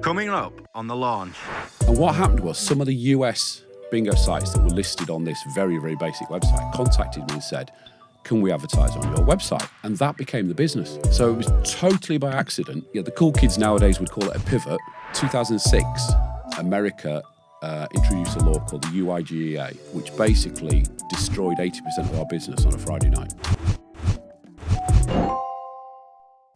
Coming up on the launch. And what happened was some of the US bingo sites that were listed on this very, very basic website contacted me and said, can we advertise on your website? And that became the business. So it was totally by accident. Yeah, the cool kids nowadays would call it a pivot. 2006, America introduced a law called the UIGEA, which basically destroyed 80% of our business on a Friday night.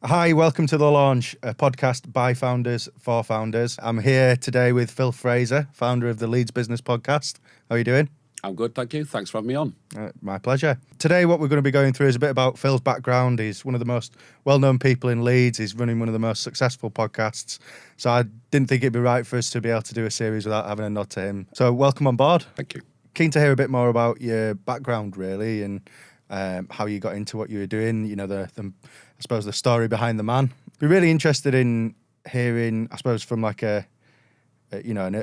Hi, welcome to The Launch, a podcast by founders for founders. I'm here today with Phil Fraser, founder of the Leeds Business Podcast. How are you doing? I'm good, thank you. Thanks for having me on. My pleasure. Today, what we're going to be going through is a bit about Phil's background. He's one of the most well-known people in Leeds. He's running one of the most successful podcasts. So I didn't think it'd be right for us to be able to do a series without having a nod to him. So welcome on board. Thank you. Keen to hear a bit more about your background, really, and how you got into what you were doing, you know, I suppose the story behind the man. Be really interested in hearing, I suppose, from like an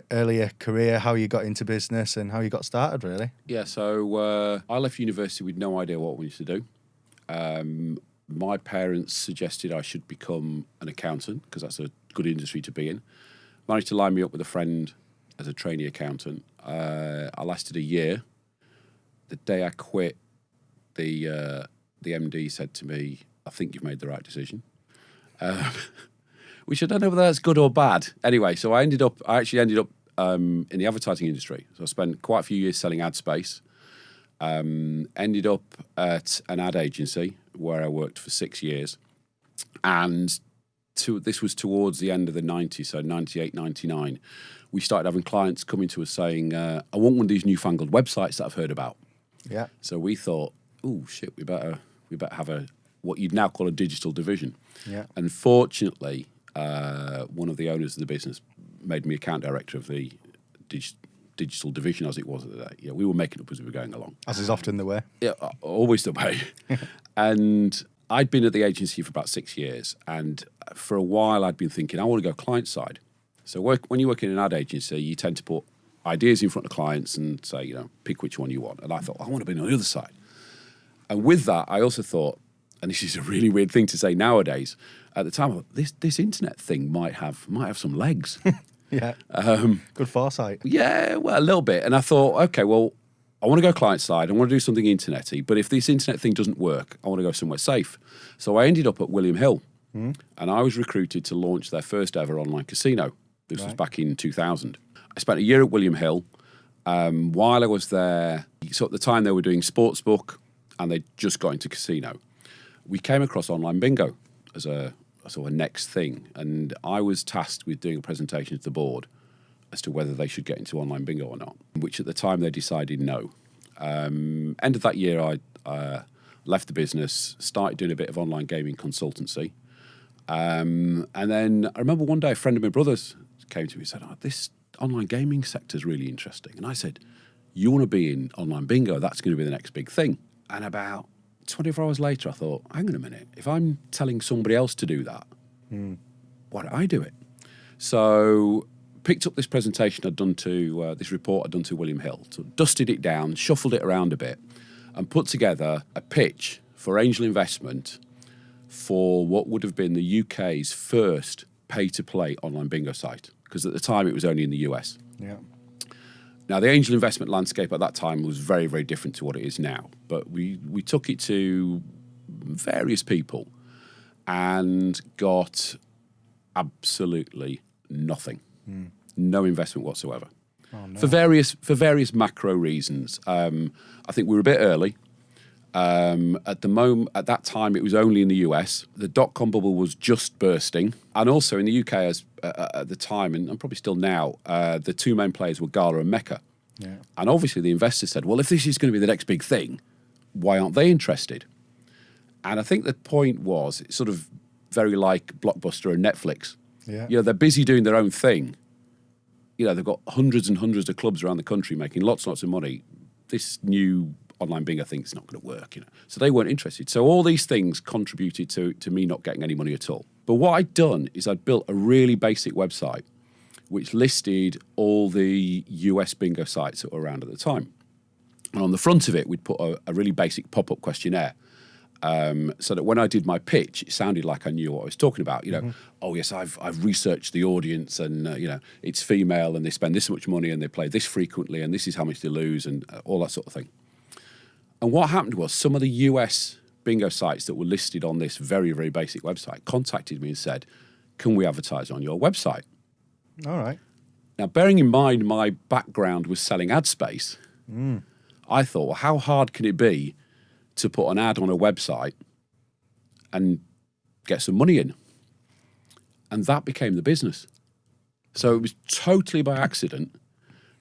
earlier career, how you got into business and how you got started, really. Yeah, so I left university with no idea what I wanted to do. My parents suggested I should become an accountant because that's a good industry to be in. Managed to line me up with a friend as a trainee accountant. I lasted a year. The day I quit, the MD said to me, I think you've made the right decision. Which I don't know whether that's good or bad. Anyway, so I actually ended up in the advertising industry. So I spent quite a few years selling ad space. Ended up at an ad agency where I worked for 6 years. And this was towards the end of the 90s, so 98, 99. We started having clients coming to us saying, I want one of these newfangled websites that I've heard about. Yeah. So we thought, oh, shit, we better have what you'd now call a digital division. Yeah. And fortunately, one of the owners of the business made me account director of the digital division, as it was at the day. Yeah, we were making up as we were going along. As is often the way. Yeah, always the way. And I'd been at the agency for about 6 years, and for a while I'd been thinking, I want to go client side. So when you work in an ad agency, you tend to put ideas in front of clients and say, pick which one you want. And I thought, I want to be on the other side. And with that, I also thought, and this is a really weird thing to say nowadays, at the time, I thought, this internet thing might have some legs. Yeah. Good foresight. Yeah, well, a little bit. And I thought, okay, well, I want to go client side. I want to do something internety. But if this internet thing doesn't work, I want to go somewhere safe. So I ended up at William Hill. And I was recruited to launch their first ever online casino. This was back in 2000. I spent a year at William Hill. While I was there, so at the time they were doing sportsbook and they just got into casino. We came across online bingo as a sort of next thing, and I was tasked with doing a presentation to the board as to whether they should get into online bingo or not, which at the time they decided no. End of that year, I left the business, started doing a bit of online gaming consultancy, and then I remember one day a friend of my brother's came to me and said, this online gaming sector is really interesting. And I said, you want to be in online bingo? That's going to be the next big thing. And about 24 hours later, I thought, hang on a minute, if I'm telling somebody else to do that, why don't I do it? So picked up this presentation I'd done to, this report I'd done to William Hill, so dusted it down, shuffled it around a bit, and put together a pitch for angel investment for what would have been the UK's first pay-to-play online bingo site, because at the time it was only in the US. Yeah. Now, the angel investment landscape at that time was very, very different to what it is now. But we took it to various people and got absolutely nothing. No investment whatsoever. Oh, no. For various macro reasons. I think we were a bit early. At that time, it was only in the US. The dot-com bubble was just bursting. And also in the UK, at the time, and probably still now, the two main players were Gala and Mecca. Yeah. And obviously the investors said, well, if this is going to be the next big thing, why aren't they interested? And I think the point was, it's sort of very like Blockbuster and Netflix. Yeah. They're busy doing their own thing. They've got hundreds and hundreds of clubs around the country making lots and lots of money. This new online bingo thing is not going to work, So they weren't interested. So all these things contributed to me not getting any money at all. But what I'd done is I'd built a really basic website which listed all the US bingo sites that were around at the time. And on the front of it, we'd put a really basic pop-up questionnaire. So that when I did my pitch, it sounded like I knew what I was talking about. Oh yes, I've researched the audience, and it's female, and they spend this much money, and they play this frequently, and this is how much they lose, and all that sort of thing. And what happened was some of the US bingo sites that were listed on this very, very basic website contacted me and said, "Can we advertise on your website?" All right. Now, bearing in mind my background was selling ad space, I thought, well, how hard can it be to put an ad on a website and get some money in? And that became the business. So it was totally by accident.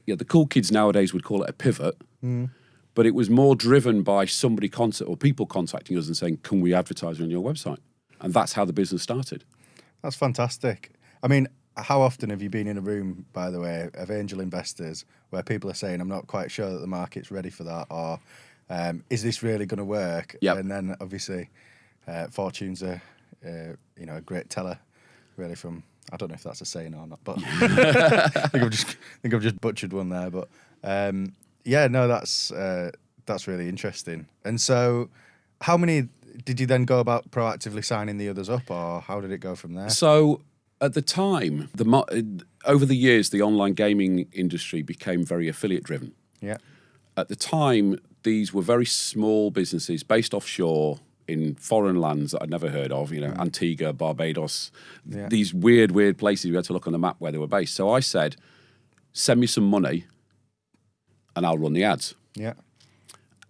Yeah, the cool kids nowadays would call it a pivot, but it was more driven by people contacting us and saying, "Can we advertise on your website?" And that's how the business started. That's fantastic. I mean, how often have you been in a room, by the way, of angel investors where people are saying, "I'm not quite sure that the market's ready for that," or is this really going to work? Yep. And then obviously, fortune's a great teller, really. From, I don't know if that's a saying or not, but I think I've just butchered one there. But that's really interesting. And so, how many did you then go about proactively signing the others up, or how did it go from there? So at the time, over the years, the online gaming industry became very affiliate driven. Yeah. At the time, these were very small businesses based offshore in foreign lands that I'd never heard of, Antigua, Barbados, these weird places we had to look on the map where they were based. So I said, "Send me some money and I'll run the ads." Yeah.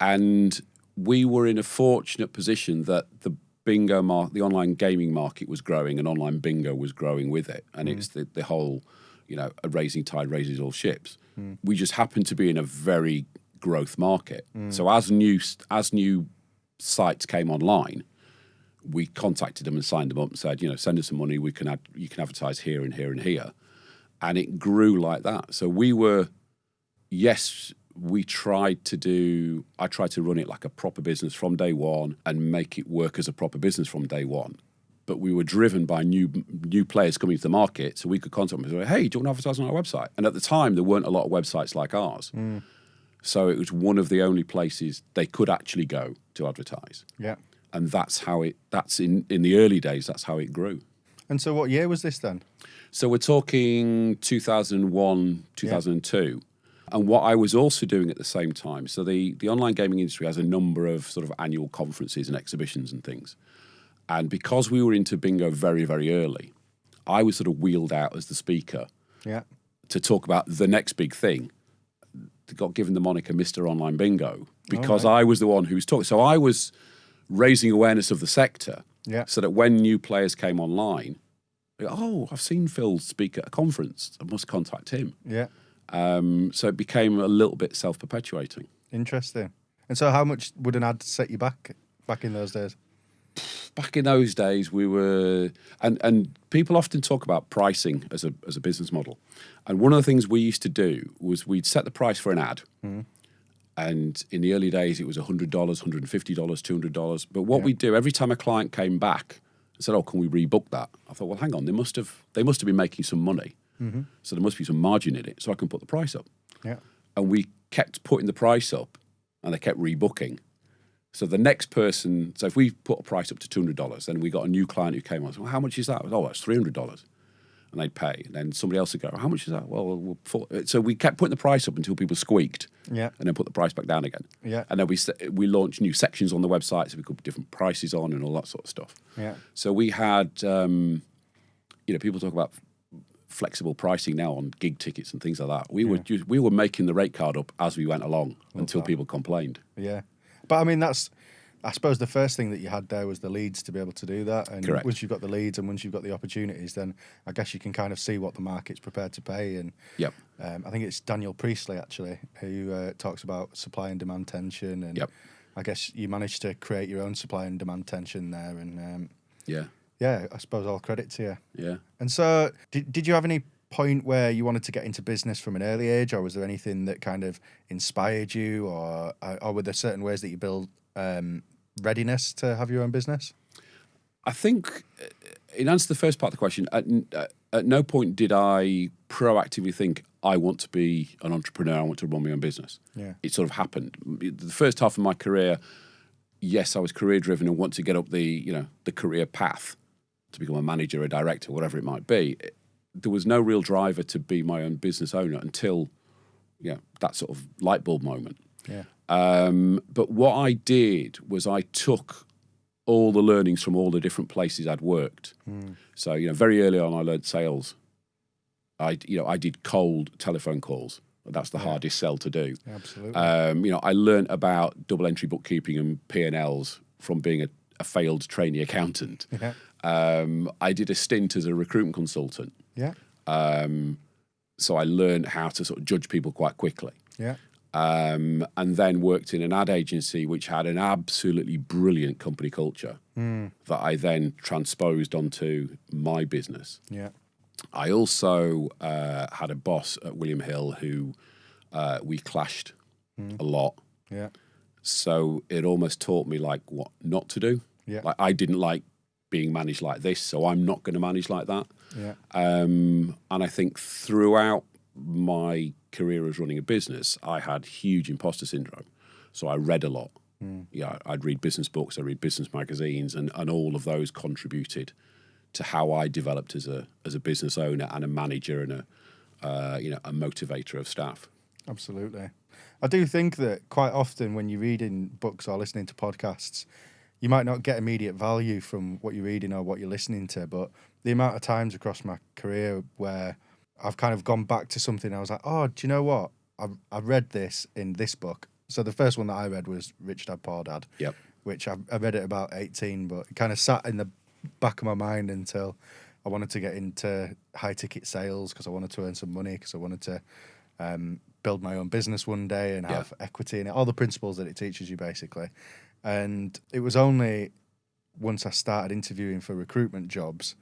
And we were in a fortunate position that the the online gaming market was growing, and online bingo was growing with it. And it's the whole, a rising tide raises all ships. We just happened to be in a very growth market. So as new sites came online, we contacted them and signed them up and said, send us some money. You can advertise here and here and here. And it grew like that. So I tried to run it like a proper business from day one and make it work as a proper business from day one. But we were driven by new players coming to the market, so we could contact them and say, "Hey, do you want to advertise on our website?" And at the time, there weren't a lot of websites like ours. So it was one of the only places they could actually go to advertise. Yeah. And that's in the early days, that's how it grew. And so what year was this then? So we're talking 2001, 2002. Yeah. And what I was also doing at the same time, so the online gaming industry has a number of sort of annual conferences and exhibitions and things. And because we were into bingo very, very early, I was sort of wheeled out as the speaker to talk about the next big thing. Got given the moniker Mr. Online Bingo because I was the one who was talking. So I was raising awareness of the sector so that when new players came online, they go, "Oh, I've seen Phil speak at a conference. I must contact him." Yeah. So it became a little bit self-perpetuating. Interesting. And so how much would an ad set you back in those days? Back in those days, we were... And people often talk about pricing as a business model. And one of the things we used to do was we'd set the price for an ad. And in the early days, it was $100, $150, $200. But what we'd do, every time a client came back and said, "Oh, can we rebook that?" I thought, well, hang on, they must have been making some money. So there must be some margin in it, so I can put the price up. Yeah. And we kept putting the price up, and they kept rebooking. So the next person, so if we put a price up to $200, then we got a new client who came on. So, "Well, how much is that?" "Oh, that's $300. And they'd pay. And then somebody else would go, "How much is that?" "Well, so we kept putting the price up until people squeaked. And then put the price back down again. And then we launched new sections on the website, so we could put different prices on and all that sort of stuff. So we had, people talk about flexible pricing now on gig tickets and things like that. We were making the rate card up as we went along until people complained. Yeah. But I mean, I suppose the first thing that you had there was the leads to be able to do that. And Correct. Once you've got the leads and once you've got the opportunities, then I guess you can kind of see what the market's prepared to pay. And I think it's Daniel Priestley, actually, who talks about supply and demand tension. And I guess you managed to create your own supply and demand tension there. And I suppose all credit to you. Yeah. And so did you have any point where you wanted to get into business from an early age, or was there anything that kind of inspired you, or were there certain ways that you build readiness to have your own business? I think, in answer to the first part of the question, at no point did I proactively think, I want to be an entrepreneur, I want to run my own business. Yeah. It sort of happened. The first half of my career, yes, I was career driven and want to get up the career path to become a manager, a director, whatever it might be. There was no real driver to be my own business owner until that sort of light bulb moment. Yeah. But what I did was I took all the learnings from all the different places I'd worked. So, very early on I learned sales. I did cold telephone calls. That's the hardest sell to do. Absolutely. I learned about double entry bookkeeping and P&Ls from being a failed trainee accountant. Yeah. I did a stint as a recruitment consultant. Yeah. So I learned how to sort of judge people quite quickly. Yeah. And then worked in an ad agency which had an absolutely brilliant company culture that I then transposed onto my business. Yeah. I also had a boss at William Hill who we clashed a lot. Yeah. So it almost taught me like what not to do. Yeah. Like I didn't like being managed like this, so I'm not going to manage like that. Yeah. And I think throughout my career as running a business, I had huge imposter syndrome. So I read a lot. I'd read business books, I read business magazines, and all of those contributed to how I developed as a business owner and a manager and a motivator of staff. Absolutely. I do think that quite often when you're reading books or listening to podcasts, you might not get immediate value from what you're reading or what you're listening to, but the amount of times across my career where I've kind of gone back to something, I was like, oh, do you know what? I read this in this book. So the first one that I read was Rich Dad Poor Dad, which I read at about 18, but it kind of sat in the back of my mind until I wanted to get into high ticket sales because I wanted to earn some money, because I wanted to build my own business one day and have equity in it, all the principles that it teaches you basically. And it was only once I started interviewing for recruitment jobs,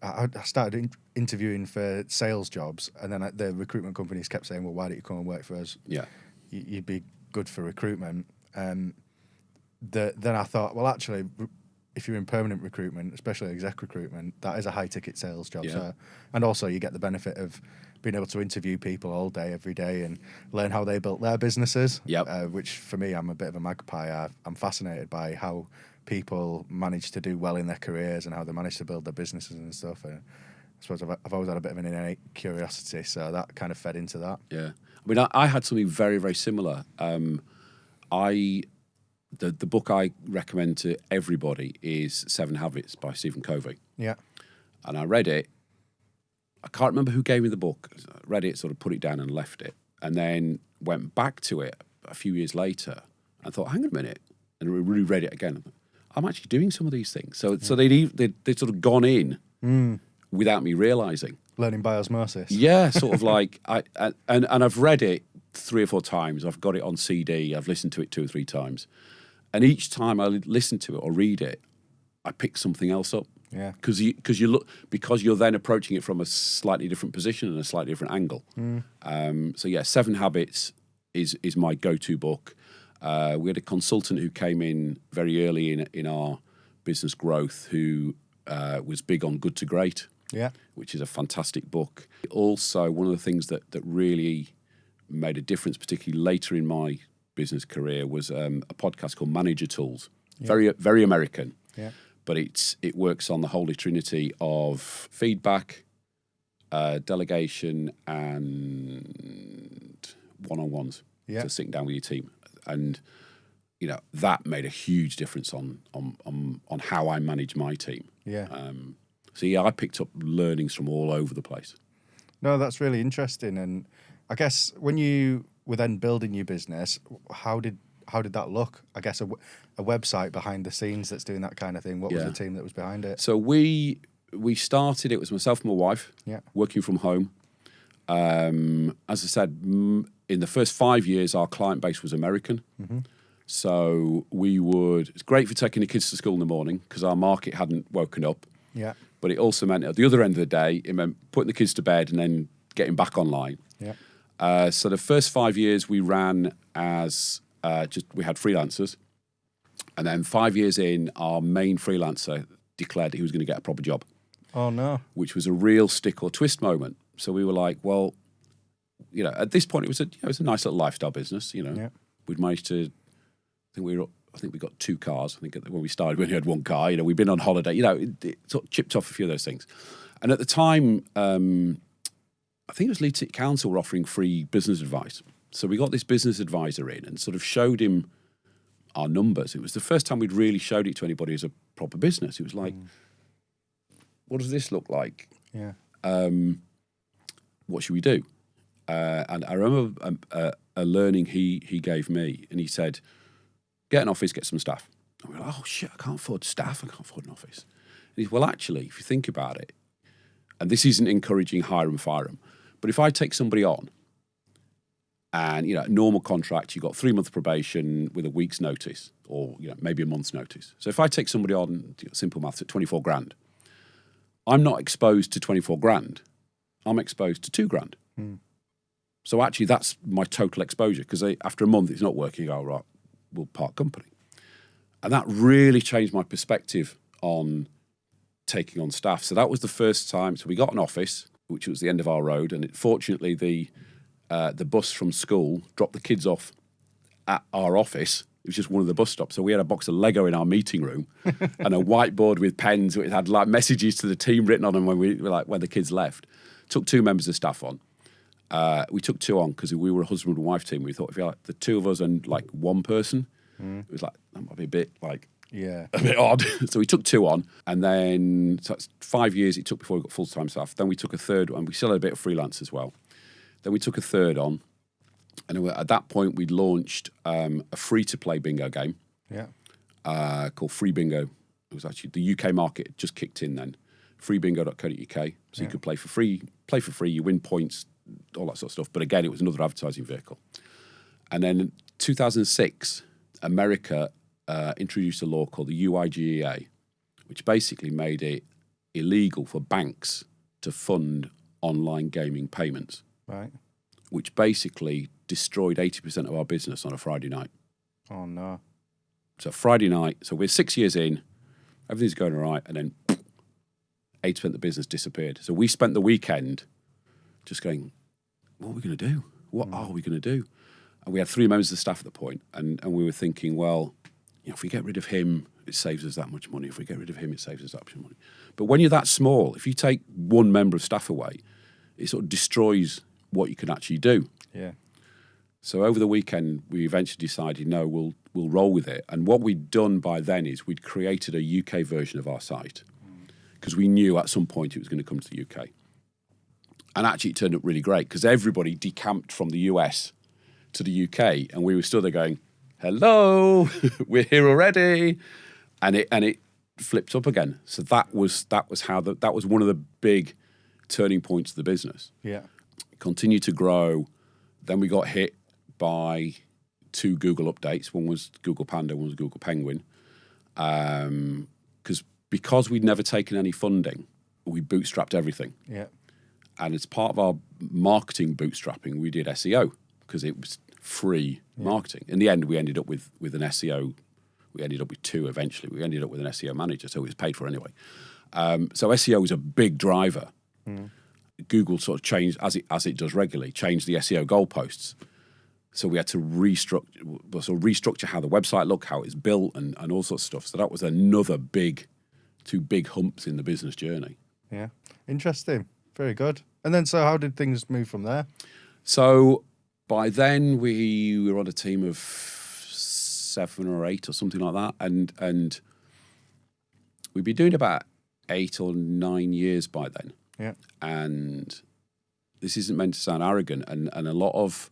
I started interviewing for sales jobs, and then the recruitment companies kept saying, well, why don't you come and work for us? You'd be good for recruitment. Then I thought, well, actually, if you're in permanent recruitment, especially exec recruitment, that is a high ticket sales job. So, and also you get the benefit of being able to interview people all day, every day, and learn how they built their businesses. Which for me, I'm a bit of a magpie. I'm fascinated by how people manage to do well in their careers and how they manage to build their businesses and stuff. And I suppose I've always had a bit of an innate curiosity, so that kind of fed into that. Yeah, I mean, I had something very, very similar. The book I recommend to everybody is 7 Habits by Stephen Covey. Yeah. And I read it. I can't remember who gave me the book. I read it, sort of put it down and left it. And then went back to it a few years later and thought, hang on a minute, and reread it again. I'm actually doing some of these things. So they'd sort of gone in without me realising. Learning by osmosis. Yeah, sort of like, and I've read it 3 or 4 times. I've got it on CD. I've listened to it 2 or 3 times. And each time I listen to it or read it, I pick something else up. Yeah. Because you're then approaching it from a slightly different position and a slightly different angle. 7 Habits is my go-to book. We had a consultant who came in very early in our business growth who was big on Good to Great, which is a fantastic book. Also, one of the things that really made a difference, particularly later in my business career, was a podcast called Manager Tools. Very, very American. But it works on the holy trinity of feedback, delegation, and one-on-ones. So sitting down with your team. And that made a huge difference on how I manage my team. I picked up learnings from all over the place. No, that's really interesting. And I guess when you were then building your business, how did that look? I guess a website behind the scenes that's doing that kind of thing. What was the team that was behind it? So we started, it was myself and my wife, working from home. As I said, in the first 5 years, our client base was American. So it's great for taking the kids to school in the morning because our market hadn't woken up. But it also meant at the other end of the day, it meant putting the kids to bed and then getting back online. So the first 5 years we ran as we had freelancers. And then 5 years in, our main freelancer declared that he was going to get a proper job. Oh, no. Which was a real stick or twist moment. So we were like, well, at this point, it was a nice little lifestyle business. We'd managed to, I think we were I think we got 2 cars. I think when we started, we only had 1 car. You know, we've been on holiday. You know, it sort of chipped off a few of those things. And at the time, I think it was Leeds City Council were offering free business advice. So we got this business advisor in and sort of showed him our numbers. It was the first time we'd really showed it to anybody as a proper business. It was like, what does this look like? Yeah. What should we do? And I remember a learning he gave me, and he said, get an office, get some staff. And we were like, oh shit, I can't afford staff, I can't afford an office. And he said, well, actually, if you think about it, and this isn't encouraging hire and fire them, but if I take somebody on, and, you know, normal contract, you've got 3-month probation with a week's notice, or, you know, maybe a month's notice. So if I take somebody on, you know, simple maths, at 24 grand, I'm not exposed to 24 grand. I'm exposed to 2 grand. So actually, that's my total exposure, because after a month, it's not working. Oh, right, we'll part company. And that really changed my perspective on taking on staff. So that was the first time. So we got an office, which was the end of our road, and fortunately, the bus from school dropped the kids off at our office. It was just one of the bus stops. So we had a box of Lego in our meeting room and a whiteboard with pens. It had like messages to the team written on them when the kids left. Took 2 members of staff on. We took 2 on because we were a husband and wife team. We thought if you like the 2 of us and like 1 person, it was like, that might be a bit like a bit odd. So we took 2 on, and then so that's 5 years it took before we got full-time staff. Then we took a 3rd one. We still had a bit of freelance as well. Then we took a 3rd on, and at that point we'd launched a free-to-play bingo game called Free Bingo. It was actually the UK market had just kicked in then. Freebingo.co.uk. So you could play for free, you win points, all that sort of stuff. But again, it was another advertising vehicle. And then in 2006, America introduced a law called the UIGEA, which basically made it illegal for banks to fund online gaming payments. Right. Which basically destroyed 80% of our business on a Friday night. Oh, no. So Friday night, so we're 6 years in, everything's going all right, and then 80% of the business disappeared. So we spent the weekend just going, what are we going to do? What are we going to do? And we had 3 members of the staff at the point, and we were thinking, well, you know, if we get rid of him, it saves us that much money. If we get rid of him, it saves us that much money. But when you're that small, if you take 1 member of staff away, it sort of destroys what you can actually do. Yeah. So over the weekend, we eventually decided, no, we'll roll with it. And what we'd done by then is we'd created a UK version of our site, because we knew at some point it was going to come to the UK. And actually it turned out really great, because everybody decamped from the US to the UK, and we were still there going, hello, we're here already. And it flipped up again. So that was one of the big turning points of the business. Yeah. Continued to grow. Then we got hit by 2 Google updates. One was Google Panda, one was Google Penguin. Because we'd never taken any funding, we bootstrapped everything. Yeah. And as part of our marketing bootstrapping, we did SEO, because it was free marketing. In the end, we ended up with an SEO. We ended up with 2 eventually. We ended up with an SEO manager, so it was paid for anyway. So SEO was a big driver. Google sort of changed, as it does regularly, changed the SEO goalposts. So we had to restructure how the website looked, how it's built, and all sorts of stuff. So that was another 2 big humps in the business journey. Yeah. Interesting. Very good. And then, so how did things move from there? So by then we were on a team of 7 or 8 or something like that. And we'd been doing about 8 or 9 years by then. Yeah. And this isn't meant to sound arrogant, and a lot of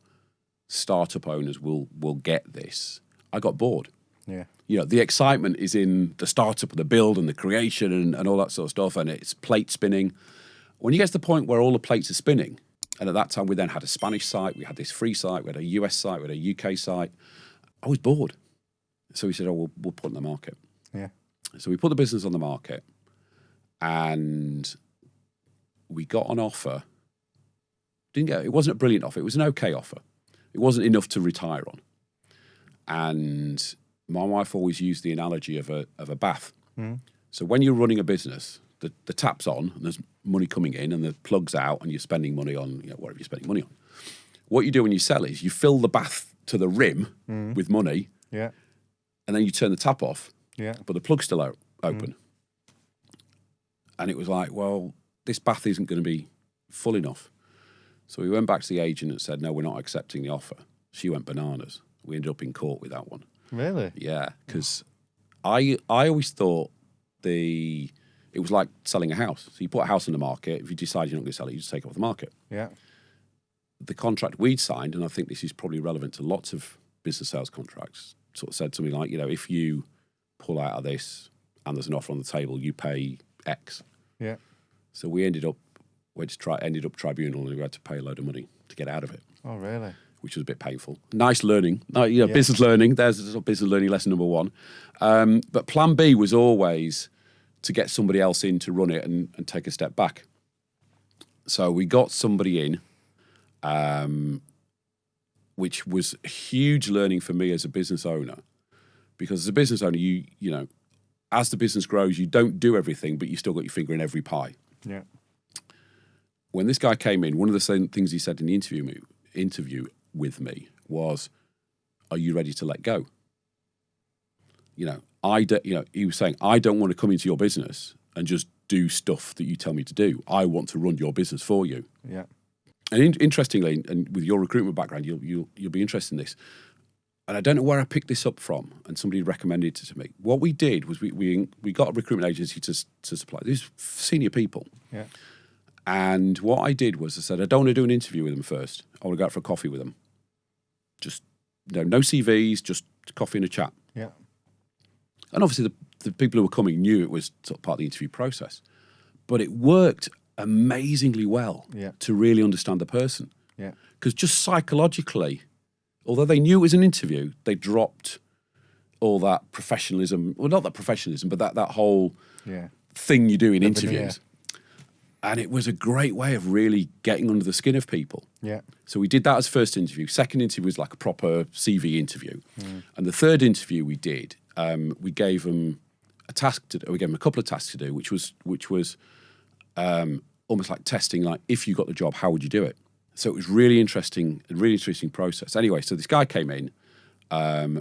startup owners will get this. I got bored. Yeah. You know, the excitement is in the startup and the build and the creation and all that sort of stuff, and it's plate spinning. When you get to the point where all the plates are spinning, and at that time we then had a Spanish site, we had this free site, we had a US site, we had a UK site, I was bored. So we said, we'll put it on the market. Yeah. So we put the business on the market, and we got an offer. It wasn't a brilliant offer. It was an okay offer. It wasn't enough to retire on. And my wife always used the analogy of a bath. So when you're running a business, the tap's on and there's money coming in, and the plug's out, and you're spending money on whatever you're spending money on. What you do when you sell is you fill the bath to the rim with money. Yeah. and then you turn the tap off, but the plug's still open. And it was like, well, this bath isn't going to be full enough. So we went back to the agent and said, no, we're not accepting the offer. She went bananas. We ended up in court with that one. Really? Yeah, because I always thought it was like selling a house. So you put a house on the market. If you decide you're not going to sell it, you just take it off the market. Yeah. The contract we'd signed, and I think this is probably relevant to lots of business sales contracts, sort of said something like, if you pull out of this and there's an offer on the table, you pay X. Yeah. So we ended up tribunal, and we had to pay a load of money to get out of it. Oh, really? Which was a bit painful. Nice learning. Business learning. There's a business learning lesson number one. But plan B was always to get somebody else in to run it and take a step back. So we got somebody in, which was a huge learning for me as a business owner. Because as a business owner, you know, as the business grows, you don't do everything, but you still got your finger in every pie. Yeah. When this guy came in, one of the same things he said in the interview with me was, "Are you ready to let go?" He was saying, "I don't want to come into your business and just do stuff that you tell me to do. I want to run your business for you." Yeah. And interestingly, and with your recruitment background, you'll be interested in this. And I don't know where I picked this up from, and somebody recommended it to me. What we did was we got a recruitment agency to supply these senior people. Yeah. And what I did was I said, I don't want to do an interview with them first. I want to go out for a coffee with them. Just no CVs, just coffee and a chat. Yeah. And obviously the people who were coming knew it was sort of part of the interview process. But it worked amazingly well to really understand the person. Yeah. Because just psychologically, although they knew it was an interview, they dropped all that professionalism. Well, not that professionalism, but that whole thing you do in interviews. And it was a great way of really getting under the skin of people. Yeah. So we did that as first interview. Second interview was like a proper CV interview. And the third interview we did, we gave them a task to do. We gave them a couple of tasks to do, which was almost like testing, like if you got the job, how would you do it? So it was a really interesting process. Anyway, so this guy came in,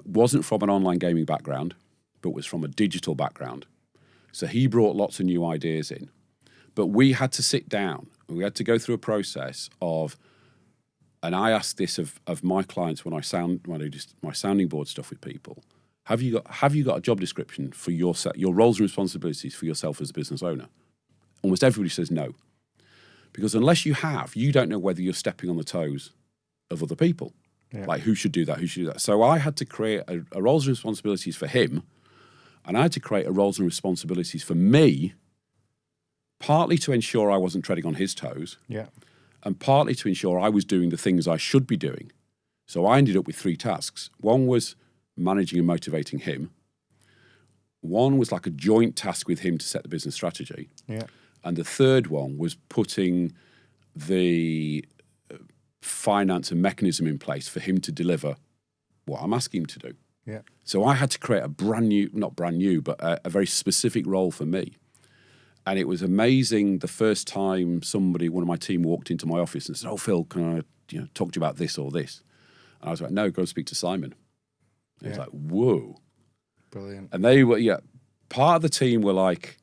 wasn't from an online gaming background, but was from a digital background. So he brought lots of new ideas in. But we had to sit down and we had to go through a process of, and I asked this of my clients when I do my sounding board stuff with people, have you got a job description for your roles and responsibilities for yourself as a business owner? Almost everybody says no. Because unless you have, you don't know whether you're stepping on the toes of other people. Yeah. Like who should do that. So I had to create a roles and responsibilities for him, and I had to create a roles and responsibilities for me, partly to ensure I wasn't treading on his toes, and partly to ensure I was doing the things I should be doing. So I ended up with 3 tasks. One was managing and motivating him. One was like a joint task with him to set the business strategy. Yeah. And the third one was putting the finance and mechanism in place for him to deliver what I'm asking him to do. Yeah. So I had to create not brand new, but a very specific role for me. And it was amazing the first time one of my team walked into my office and said, "Oh, Phil, can I talk to you about this or this?" And I was like, "No, go speak to Simon." And he was like, "Whoa." Brilliant. And they were, part of the team were like,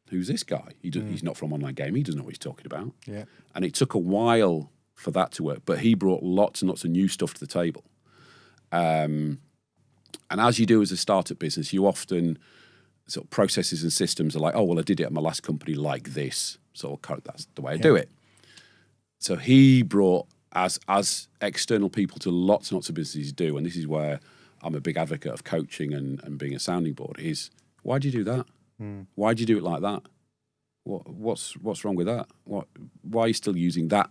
"Who's this guy? He's not from online gaming. He doesn't know what he's talking about." Yeah. And it took a while for that to work, but he brought lots and lots of new stuff to the table. And as you do as a startup business, you often sort of processes and systems are like, "Oh, well, I did it at my last company like this, so that's the way I do it." So he brought, as external people to lots and lots of businesses do, and this is where I'm a big advocate of coaching and being a sounding board, is why do you do that? Why do you do it like that? What's wrong with that? Why are you still using that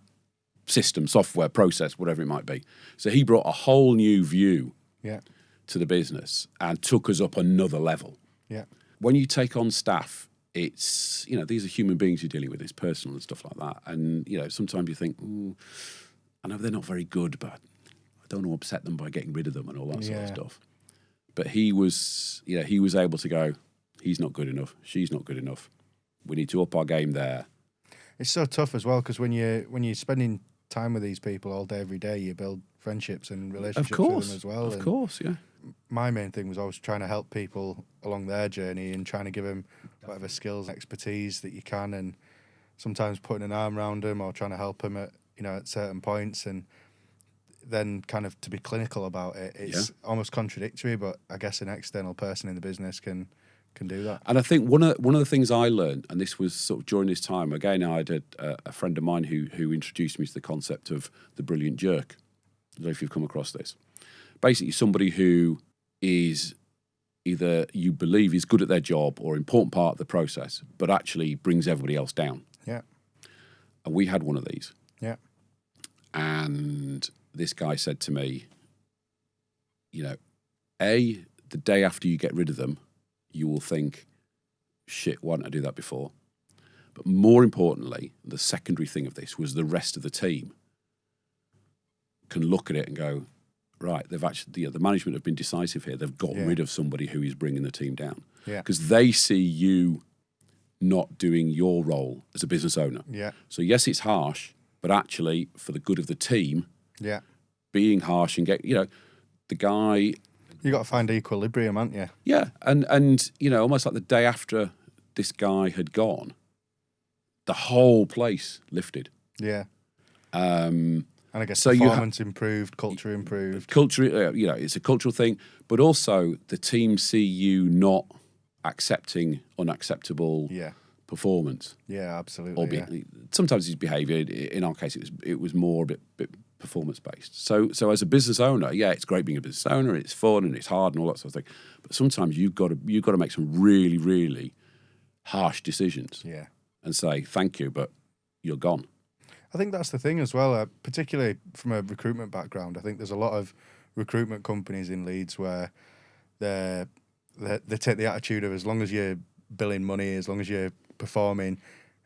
system, software, process, whatever it might be? So he brought a whole new view to the business and took us up another level. Yeah. When you take on staff, it's, these are human beings you're dealing with, it's personal and stuff like that. And, sometimes you think, I know they're not very good, but I don't want to upset them by getting rid of them and all that sort of stuff. But he was able to go, he's not good enough, she's not good enough. We need to up our game there. It's so tough as well, because when you're spending time with these people all day, every day, you build friendships and relationships with them as well. Of course, yeah. my main thing was always trying to help people along their journey and trying to give them whatever skills, expertise that you can, and sometimes putting an arm around them or trying to help them at at certain points, and then kind of to be clinical about it. It's almost contradictory, but I guess an external person in the business can do that. And I think one of the things I learned, and this was sort of during this time, again, I had a friend of mine who introduced me to the concept of the brilliant jerk. I don't know if you've come across this. Basically, somebody who is either you believe is good at their job or important part of the process, but actually brings everybody else down. Yeah. And we had one of these. Yeah. And this guy said to me, the day after you get rid of them, you will think, shit, why didn't I do that before? But more importantly, the secondary thing of this was the rest of the team can look at it and go, right, they've actually, the management have been decisive here. They've got rid of somebody who is bringing the team down. Yeah. Because they see you not doing your role as a business owner. Yeah. So yes, it's harsh, but actually for the good of the team, being harsh and the guy... You got to find equilibrium, haven't you? Yeah, and almost like the day after this guy had gone, the whole place lifted. Yeah. And I guess performance improved, culture improved. Culture, it's a cultural thing, but also the team see you not accepting unacceptable performance. Yeah, absolutely. Or sometimes his behaviour. In our case, it was more a bit performance based. So as a business owner, it's great being a business owner. It's fun and it's hard and all that sort of thing. But sometimes you've got to make some really, really harsh decisions. Yeah. And say thank you, but you're gone. I think that's the thing as well, particularly from a recruitment background. I think there's a lot of recruitment companies in Leeds where they take the attitude of, as long as you're billing money, as long as you're performing,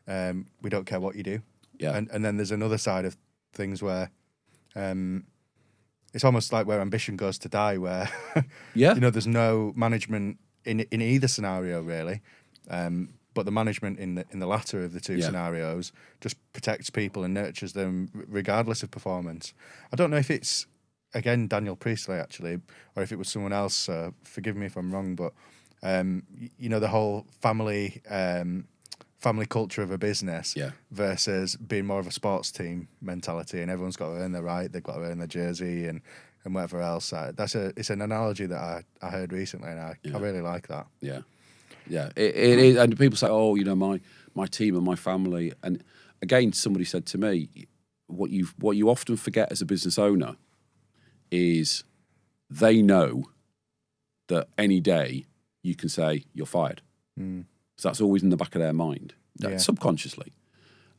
we don't care what you do. Yeah. And then there's another side of things where it's almost like where ambition goes to die, where there's no management in either scenario really. But the management in the latter of the two scenarios just protects people and nurtures them regardless of performance. I don't know if it's, again, Daniel Priestley actually, or if it was someone else, forgive me if I'm wrong, but the whole family culture of a business versus being more of a sports team mentality, and everyone's got to earn their right, they've got to earn their jersey and whatever else. It's an analogy that I heard recently, and I really like that. Yeah. Yeah, it is, and people say, "Oh, my team and my family." And again, somebody said to me, "What you often forget as a business owner is they know that any day you can say you're fired." So that's always in the back of their mind, subconsciously,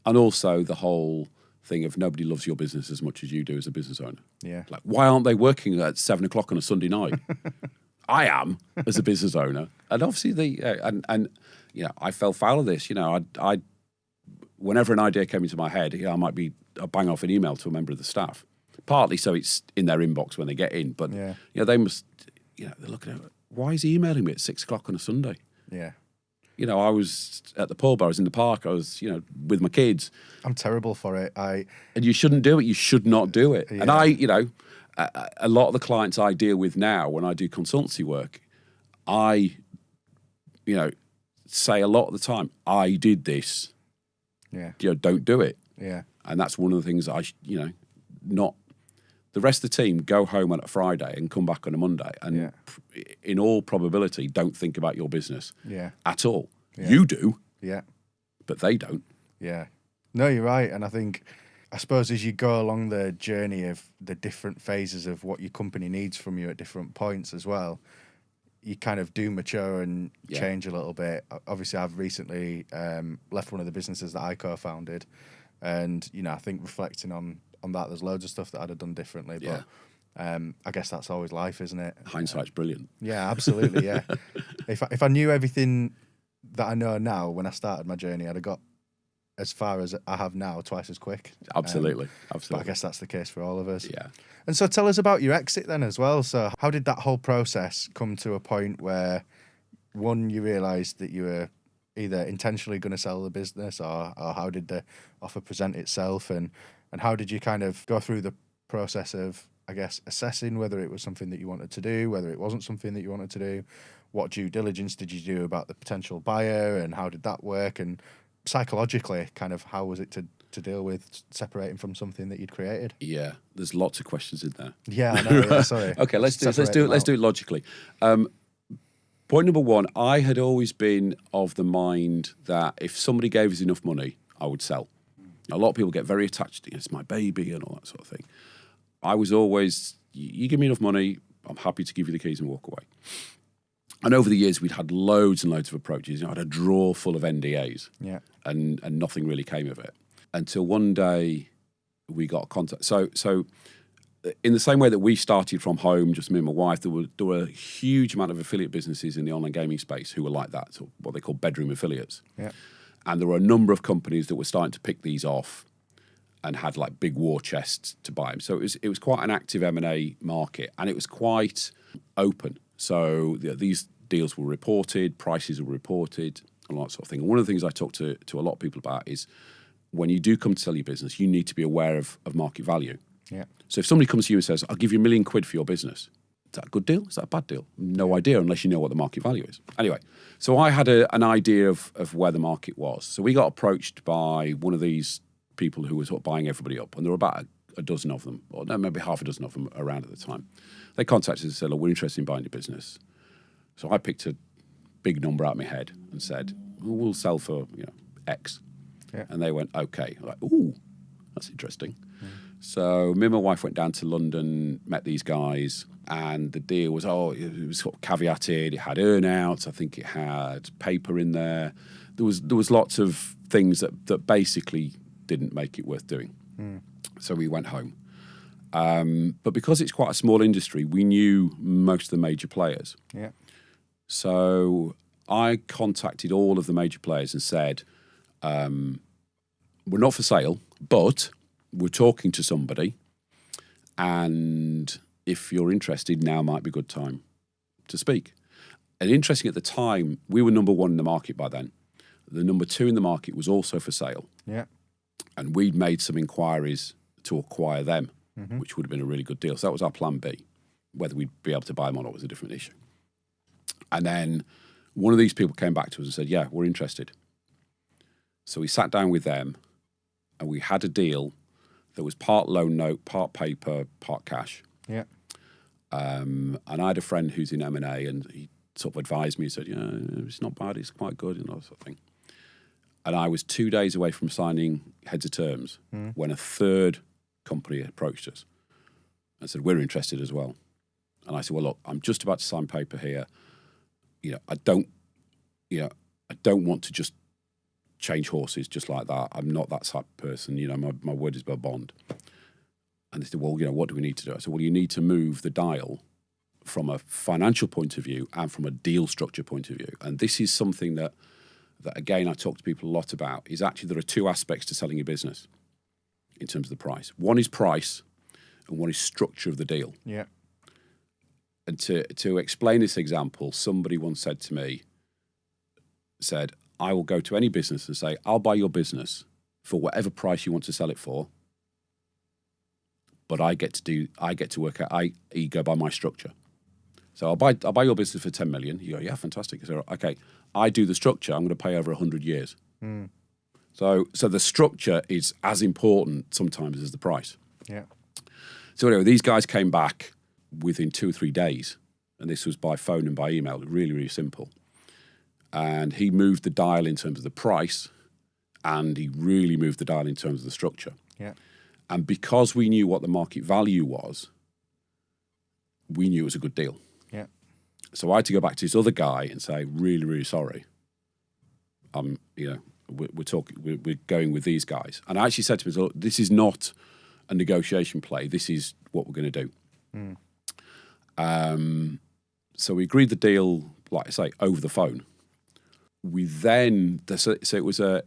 and also the whole thing of nobody loves your business as much as you do as a business owner. Yeah, like why aren't they working at 7 o'clock on a Sunday night? I am as a business owner, and obviously I fell foul of this. I whenever an idea came into my head, I'd bang off an email to a member of the staff, partly so it's in their inbox when they get in, but they must, they're looking at, why is he emailing me at 6 o'clock on a Sunday? Yeah. I was at the pub, I was in the park, I was, with my kids. I'm terrible for it. And you shouldn't do it. You should not do it. Yeah. And a lot of the clients I deal with now, when I do consultancy work, I, say a lot of the time, I did this. Yeah. Don't do it. Yeah. And that's one of the things that not the rest of the team go home on a Friday and come back on a Monday, and in all probability, don't think about your business at all. Yeah. You do. Yeah. But they don't. Yeah. No, you're right. And I suppose as you go along the journey of the different phases of what your company needs from you at different points as well, you kind of do mature and change a little bit. Obviously, I've recently left one of the businesses that I co-founded, and I think reflecting on that, there's loads of stuff that I'd have done differently. But I guess that's always life, isn't it? Hindsight's brilliant. Yeah, absolutely. Yeah. If I knew everything that I know now when I started my journey, I'd have got as far as I have now twice as quick. Absolutely. But I guess that's the case for all of us. Yeah. And so tell us about your exit then as well. So how did that whole process come to a point where, one, you realised that you were either intentionally going to sell the business, or how did the offer present itself, and how did you kind of go through the process of I guess, assessing whether it was something that you wanted to do, whether it wasn't something that you wanted to do? What due diligence did you do about the potential buyer, and how did that work? And psychologically, kind of, how was it to deal with separating from something that you'd created? Yeah, there's lots of questions in there. Yeah, I know. Yeah, sorry. Okay, let's do it logically. Point number one, I had always been of the mind that if somebody gave us enough money, I would sell. A lot of people get very attached to it's my baby and all that sort of thing. I was always, you give me enough money, I'm happy to give you the keys and walk away. And over the years, we'd had loads and loads of approaches. I had a drawer full of NDAs, and nothing really came of it until one day we got contact. So in the same way that we started from home, just me and my wife, there were a huge amount of affiliate businesses in the online gaming space who were like that, so what they call bedroom affiliates. Yeah. And there were a number of companies that were starting to pick these off and had like big war chests to buy them. So it was quite an active M&A market, and it was quite open. So these deals were reported, prices were reported, and all that sort of thing. And one of the things I talk to a lot of people about is when you do come to sell your business, you need to be aware of market value. Yeah. So if somebody comes to you and says, I'll give you £1 million for your business, is that a good deal? Is that a bad deal? No idea, unless you know what the market value is. Anyway, so I had an idea of where the market was. So we got approached by one of these people who was sort of buying everybody up, and there were about a dozen of them, or no, maybe half a dozen of them around at the time. They contacted us and said, look, we're interested in buying your business. So I picked a big number out of my head and said, well, we'll sell for X. Yeah. And they went, okay. I'm like, ooh, that's interesting. So me and my wife went down to London, met these guys, and the deal was, it was sort of caveated. It had earnouts. I think it had paper in there. There was lots of things that basically didn't make it worth doing. So we went home. But because it's quite a small industry, we knew most of the major players. Yeah. So I contacted all of the major players and said, we're not for sale, but we're talking to somebody, and if you're interested, now might be a good time to speak. And interesting, at the time, we were number one in the market by then. The number two in the market was also for sale. Yeah. And we'd made some inquiries to acquire them, which would have been a really good deal. So that was our plan B. Whether we'd be able to buy them or not was a different issue. And then one of these people came back to us and said, yeah, we're interested. So we sat down with them, and we had a deal that was part loan note, part paper, part cash. Yeah. And I had a friend who's in M&A, and he sort of advised me and said, it's not bad, it's quite good, and that sort of thing. And I was 2 days away from signing heads of terms when a third company approached us and said, we're interested as well. And I said, well, look, I'm just about to sign paper here. I don't want to just change horses just like that. I'm not that type of person. My word is above bond. And they said, well, what do we need to do? I said, well, you need to move the dial from a financial point of view and from a deal structure point of view. And this is something that again, I talk to people a lot about, is actually there are two aspects to selling your business in terms of the price. One is price, and one is structure of the deal. Yeah. And to explain this example, somebody once said to me, I will go to any business and say, I'll buy your business for whatever price you want to sell it for, but I get to work out, I go by my structure. So I'll buy your business for 10 million. You go, yeah, fantastic. So, okay, I do the structure. I'm going to pay over 100 years. So the structure is as important sometimes as the price. Yeah. So anyway, these guys came back within 2 or 3 days, and this was by phone and by email. Really, really simple. And he moved the dial in terms of the price, and he really moved the dial in terms of the structure. Yeah. And because we knew what the market value was, we knew it was a good deal. Yeah. So I had to go back to this other guy and say, really, really sorry. We're going with these guys. And I actually said to him, look, this is not a negotiation play. This is what we're going to do. So we agreed the deal, like I say, over the phone. We then, so it was a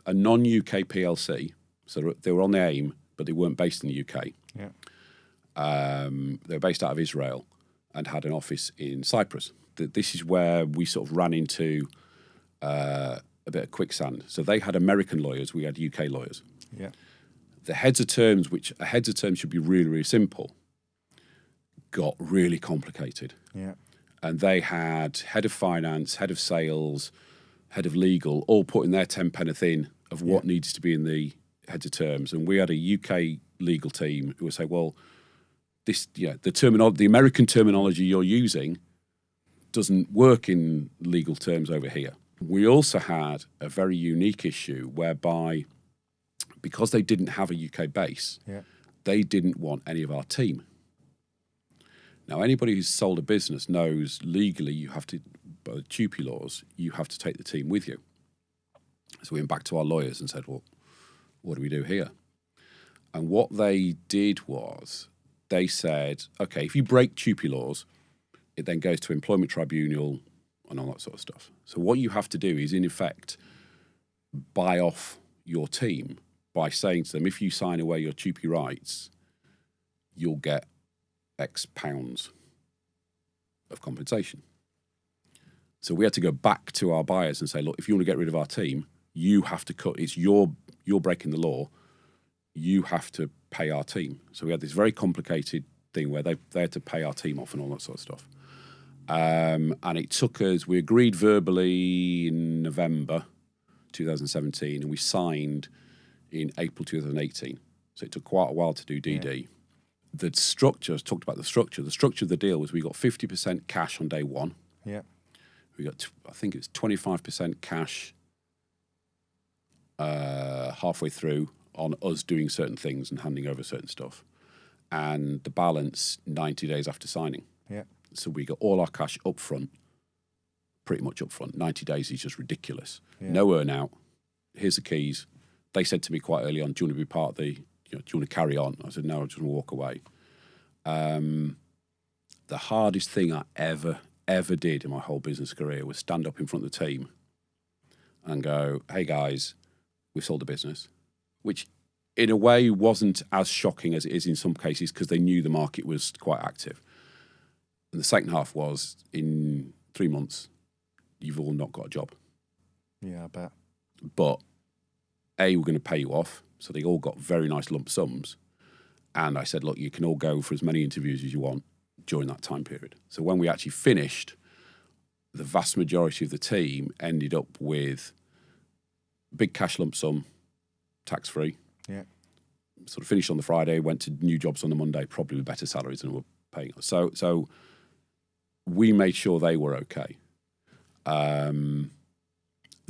non-UK PLC. So they were on the AIM, but they weren't based in the UK. Yeah. They were based out of Israel and had an office in Cyprus. This is where we sort of ran into a bit of quicksand. So they had American lawyers, we had UK lawyers. Yeah. The heads of terms, which a heads of terms should be really, really simple, got really complicated. Yeah. And they had head of finance, head of sales, head of legal, all putting their 10 penneth in of what needs to be in the heads of terms. And we had a UK legal team who would say, well, this, the American terminology you're using doesn't work in legal terms over here. We also had a very unique issue whereby, because they didn't have a UK base, they didn't want any of our team. Now, anybody who's sold a business knows legally you have to, by the TUPE laws, you have to take the team with you. So we went back to our lawyers and said, well, what do we do here? And what they did was they said, okay, if you break TUPE laws, it then goes to employment tribunal and all that sort of stuff. So what you have to do is, in effect, buy off your team by saying to them, if you sign away your TUPE rights, you'll get X pounds of compensation. So we had to go back to our buyers and say, look, if you want to get rid of our team, you have to cut. You're breaking the law. You have to pay our team. So we had this very complicated thing where they had to pay our team off and all that sort of stuff. And it took us, we agreed verbally in November 2017 and we signed in April 2018. So it took quite a while to do DD. Yeah. The structure, I talked about the structure of the deal was we got 50% cash on day one. Yeah. We got, I think it's 25% cash halfway through on us doing certain things and handing over certain stuff. And the balance 90 days after signing. Yeah. So we got all our cash up front, pretty much up front. 90 days is just ridiculous. Yeah. No earn out. Here's the keys. They said to me quite early on, do you want to be part of the, do you want to carry on? I said, no, I just want to walk away. The hardest thing I ever did in my whole business career was stand up in front of the team and go, hey guys, we've sold the business, which in a way wasn't as shocking as it is in some cases because they knew the market was quite active. And the second half was, in 3 months, you've all not got a job. Yeah, I bet. But we're going to pay you off. So they all got very nice lump sums. And I said, look, you can all go for as many interviews as you want during that time period. So when we actually finished, the vast majority of the team ended up with big cash lump sum, tax-free. Yeah. Sort of finished on the Friday, went to new jobs on the Monday, probably with better salaries than we're paying us. So we made sure they were okay. The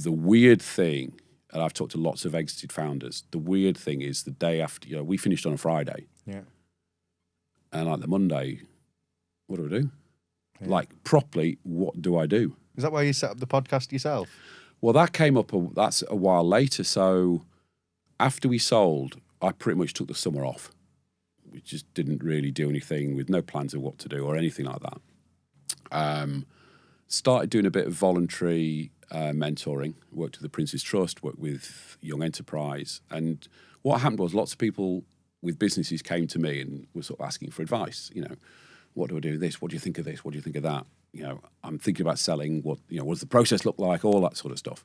weird thing, and I've talked to lots of exited founders, the weird thing is the day after, we finished on a Friday. Yeah. And like the Monday, what do I do? Yeah. Like properly, what do I do? Is that why you set up the podcast yourself? Well, that came up, that's a while later. So after we sold, I pretty much took the summer off. We just didn't really do anything with no plans of what to do or anything like that. Started doing a bit of voluntary mentoring, worked with the Prince's Trust, worked with Young Enterprise. And what happened was lots of people with businesses came to me and were sort of asking for advice. What do I do with this? What do you think of this? What do you think of that? I'm thinking about selling. What does the process look like? All that sort of stuff.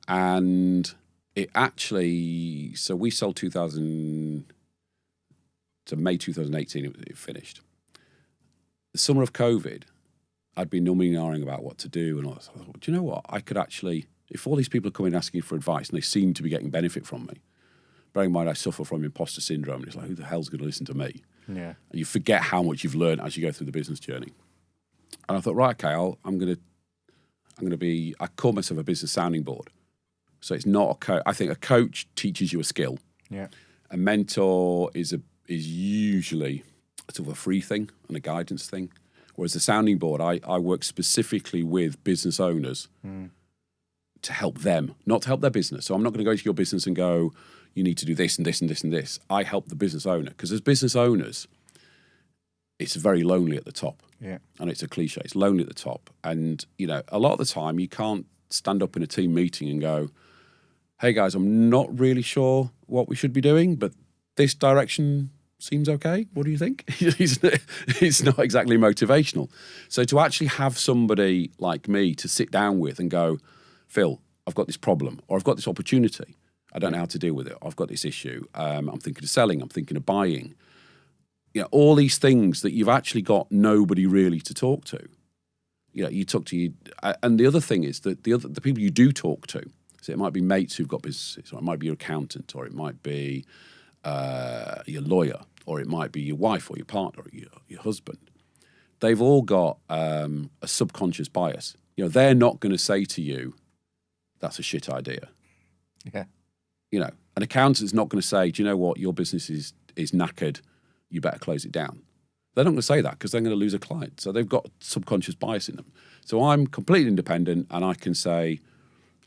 And it actually, so we sold 2000, to May 2018, it finished. The summer of COVID, I'd been numbing and ahhing about what to do. And I thought, do you know what? I could actually, if all these people are coming asking for advice and they seem to be getting benefit from me, bearing in mind I suffer from imposter syndrome, and it's like, who the hell's going to listen to me? Yeah. And you forget how much you've learned as you go through the business journey. And I thought, right, okay, I'm going to be, I call myself a business sounding board. So it's not a coach. I think a coach teaches you a skill. Yeah. A mentor is usually sort of a free thing and a guidance thing. Whereas the sounding board, I work specifically with business owners to help them, not to help their business. So I'm not going to go to your business and go, you need to do this and this and this and this. I help the business owner because as business owners, it's very lonely at the top. Yeah. And it's a cliche. It's lonely at the top. And, a lot of the time you can't stand up in a team meeting and go, hey guys, I'm not really sure what we should be doing, but this direction seems okay. What do you think? It's not exactly motivational. So to actually have somebody like me to sit down with and go, Phil, I've got this problem or I've got this opportunity. I don't know how to deal with it. I've got this issue. I'm thinking of selling. I'm thinking of buying. all these things that you've actually got nobody really to talk to. You talk to you, and the other thing is that the people you do talk to, so it might be mates who've got businesses, or it might be your accountant, or it might be your lawyer, or it might be your wife or your partner or your husband. They've all got a subconscious bias. They're not going to say to you, "That's a shit idea." Yeah. An accountant's not going to say, "Do you know what? Your business is knackered. You better close it down." They're not going to say that because they're going to lose a client. So they've got subconscious bias in them. So I'm completely independent, and I can say,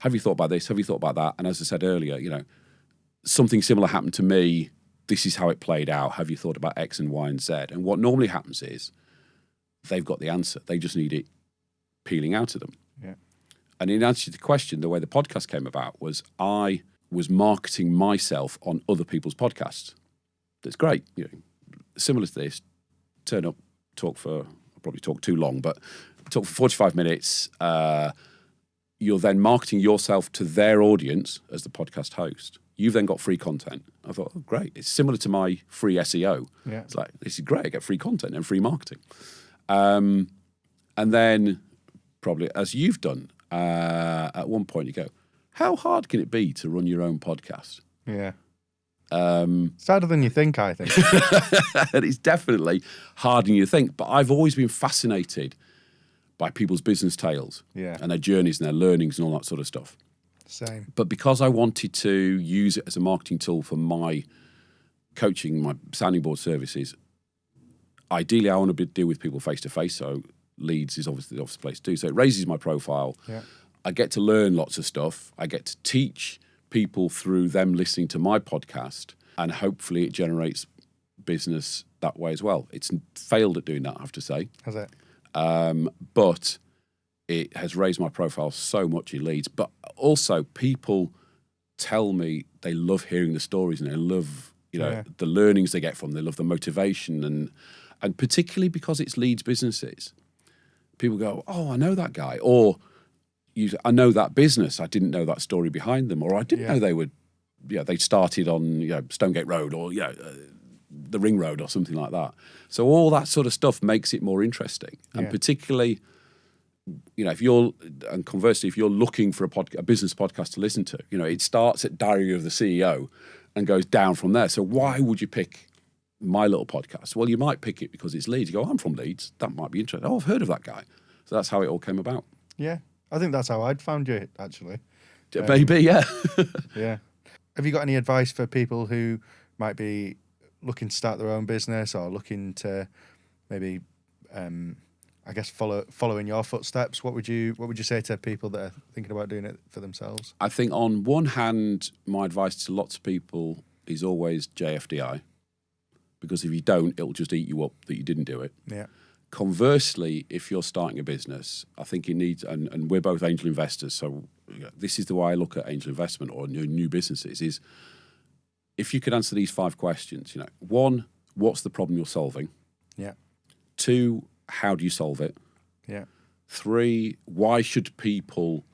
"Have you thought about this? Have you thought about that?" And as I said earlier, something similar happened to me. This is how it played out. Have you thought about X and Y and Z? And what normally happens is they've got the answer. They just need it peeling out of them. Yeah. And in answer to the question, the way the podcast came about was I was marketing myself on other people's podcasts. That's great. Similar to this, turn up, talk for, I'll probably talk too long, but talk for 45 minutes. You're then marketing yourself to their audience as the podcast host. You've then got free content. I thought, oh, great. It's similar to my free SEO. Yeah. It's like, this is great. I get free content and free marketing. And then probably as you've done, at one point you go, how hard can it be to run your own podcast? Yeah. It's harder than you think, I think. And it's definitely harder than you think. But I've always been fascinated by people's business tales and their journeys and their learnings and all that sort of stuff. Same. But because I wanted to use it as a marketing tool for my coaching, my sounding board services, ideally I want to deal with people face to face. So Leeds is obviously the office place to do. So it raises my profile. Yeah. I get to learn lots of stuff. I get to teach people through them listening to my podcast, and hopefully it generates business that way as well. It's failed at doing that, I have to say. Has it? But it has raised my profile so much in Leeds. But also people tell me they love hearing the stories and they love, the learnings they get from them. They love the motivation and particularly because it's Leeds businesses. People go, oh, I know that guy. Or I know that business. I didn't know that story behind them. Or I didn't know they would, they started on Stonegate Road or the Ring Road or something like that. So all that sort of stuff makes it more interesting. And particularly, conversely, if you're looking for a business podcast to listen to, it starts at Diary of the CEO and goes down from there. So why would you pick my little podcast? Well, you might pick it because it's Leeds. You go, I'm from Leeds. That might be interesting. Oh, I've heard of that guy. So that's how it all came about. Yeah. I think that's how I'd found you, actually. Maybe, yeah. Yeah. Have you got any advice for people who might be looking to start their own business or looking to maybe, follow in your footsteps? What would you say to people that are thinking about doing it for themselves? I think on one hand, my advice to lots of people is always JFDI, because if you don't, it'll just eat you up that you didn't do it. Yeah. Conversely, if you're starting a business, I think it needs, and we're both angel investors, so this is the way I look at angel investment or new businesses, is if you could answer these 5 questions, 1, what's the problem you're solving? Yeah. 2, how do you solve it? Yeah. 3, why should people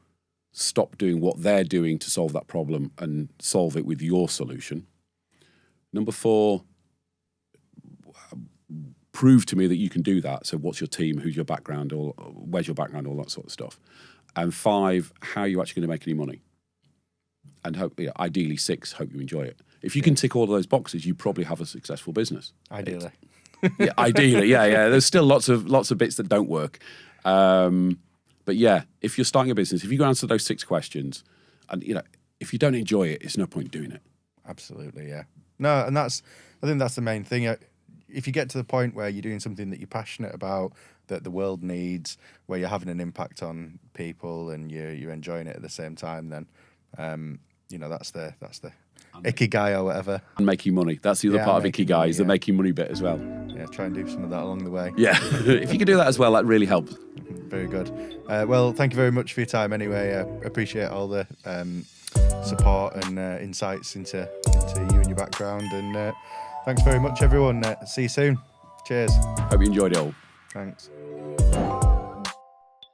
stop doing what they're doing to solve that problem and solve it with your solution? Number 4, prove to me that you can do that. So what's your team? Who's your background? Or where's your background? All that sort of stuff. And 5, how are you actually going to make any money? And ideally 6, hope you enjoy it. If you can tick all of those boxes, you probably have a successful business. Ideally. Ideally, yeah. There's still lots of bits that don't work. But yeah, if you're starting a business, if you can answer those 6 questions, and if you don't enjoy it, it's no point doing it. Absolutely, yeah. No, and I think that's the main thing. If you get to the point where you're doing something that you're passionate about, that the world needs, where you're having an impact on people and you're enjoying it at the same time, then that's the ikigai or whatever. And making money. That's the other part of ikigai, is the making money bit as well. Yeah, try and do some of that along the way. Yeah, if you can do that as well, that really helps. Very good. Well, thank you very much for your time anyway. I appreciate all the support and insights into you and your background. And thanks very much, everyone. See you soon. Cheers. Hope you enjoyed it all. Thanks.